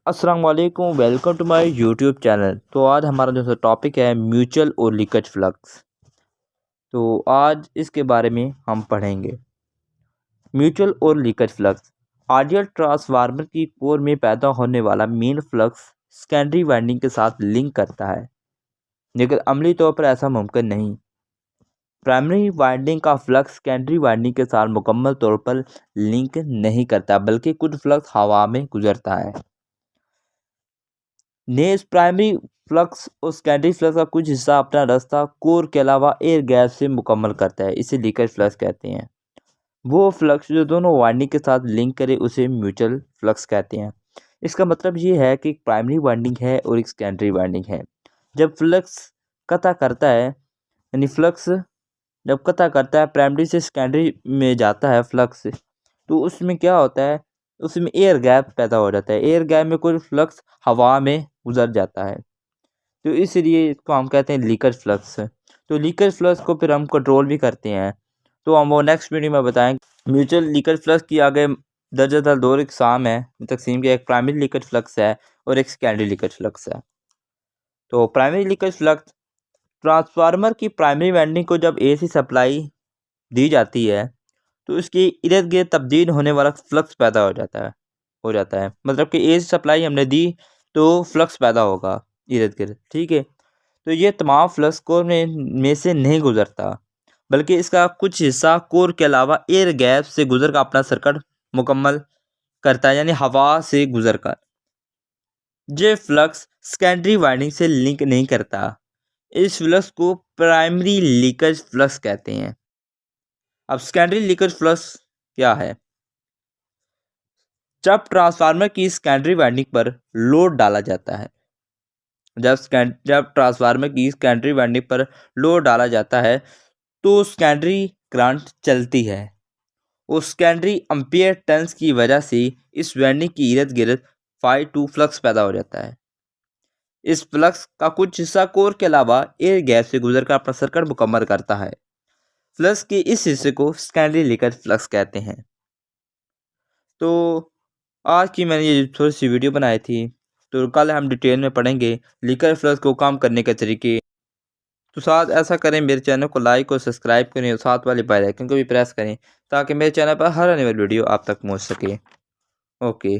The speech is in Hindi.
अस्सलाम वालेकुम, welcome to my YouTube channel. तो आज हमारा जो टॉपिक है म्यूचुअल और लीकेज फ्लक्स। तो आज इसके बारे में हम पढ़ेंगे। म्यूचुअल और लीकेज फ्लक्स आइडियल ट्रांसफार्मर की कोर में पैदा होने वाला मेन फ्लक्स सेकेंडरी वाइंडिंग के साथ लिंक करता है, लेकिन अमली तौर पर ऐसा मुमकिन नहीं। प्राइमरी वाइंडिंग का फ्लक्स सेकेंडरी वाइंडिंग के साथ मुकम्मल तौर पर लिंक नहीं करता, बल्कि कुछ फ्लक्स हवा में गुजरता है। नेज प्राइमरी फ्लक्स और सेकेंडरी फ्लक्स का कुछ हिस्सा अपना रास्ता कोर के अलावा एयर गैप से मुकम्मल करता है, इसे लीकेज फ्लक्स कहते हैं। वो फ्लक्स जो दोनों वाइंडिंग के साथ लिंक करे उसे म्यूचुअल फ्लक्स कहते हैं। इसका मतलब ये है कि एक प्राइमरी वाइंडिंग है और एक सेकेंडरी वाइंडिंग है। जब फ्लक्स कता करता है, यानी फ्लक्स जब कता करता है प्राइमरी से सेकेंडरी में जाता है फ्लक्स, तो उसमें क्या होता है, उसमें एयर गैप पैदा हो जाता है। एयर गैप में कोई फ्लक्स हवा में गुजर जाता है, तो इसलिए इसको हम कहते हैं लीकेज फ्लक्स। तो लीकेज फ्लक्स को फिर हम कंट्रोल भी करते हैं, तो हम वो नेक्स्ट वीडियो में बताएंगे। म्यूचुअल लीकेज फ्लक्स की आगे दर्जतल दो इकसाम है तकसीम के, एक प्राइमरी लीकेज फ्लक्स है और एक सेकेंडरी लीकेज फ्लक्स है। तो प्राइमरी लीकेज फ्लक्स ट्रांसफार्मर की प्राइमरी वाइंडिंग को जब एसी सप्लाई दी जाती है, तो इसके इर्द गिर्द तब्दील होने वाला फ्लक्स पैदा हो जाता है। मतलब कि एसी सप्लाई हमने दी तो फ्लक्स पैदा होगा इर्द गिर्द, ठीक है। तो ये तमाम फ्लक्स कोर में से नहीं गुजरता, बल्कि इसका कुछ हिस्सा कोर के अलावा एयर गैप से गुजर कर अपना सर्किट मुकम्मल करता है, यानी हवा से गुजर कर। ये फ्लक्स सेकेंडरी वाइंडिंग से लिंक नहीं करता। इस फ्लक्स को प्राइमरी लीकेज फ्लक्स कहते हैं। अब सेकेंडरी लीकेज फ्लक्स क्या है? जब ट्रांसफार्मर की सेकेंडरी वाइंडिंग पर लोड डाला जाता है, जब ट्रांसफार्मर की सेकेंडरी वाइंडिंग पर लोड डाला जाता है, तो सेकेंडरी करंट चलती है। उस सेकेंडरी एम्पीयर टर्न्स की वजह से इस वाइंडिंग की इर्द गिर्द phi2 फ्लक्स पैदा हो जाता है। इस फ्लक्स का कुछ हिस्सा कोर के अलावा एयर गैप से गुजरकर अपना सर्किट मुकम्मल करता है। फ्लक्स के इस हिस्से को सेकेंडरी लीकेज फ्लक्स कहते हैं। तो आज की मैंने ये थोड़ी सी वीडियो बनाई थी, तो कल हम डिटेल में पढ़ेंगे लीकेज फ्लक्स को कम करने के तरीके। तो साथ ऐसा करें, मेरे चैनल को लाइक और सब्सक्राइब करें और साथ वाले बेल आइकन को भी प्रेस करें, ताकि मेरे चैनल पर हर आने वाली वीडियो आप तक पहुंच सके। ओके।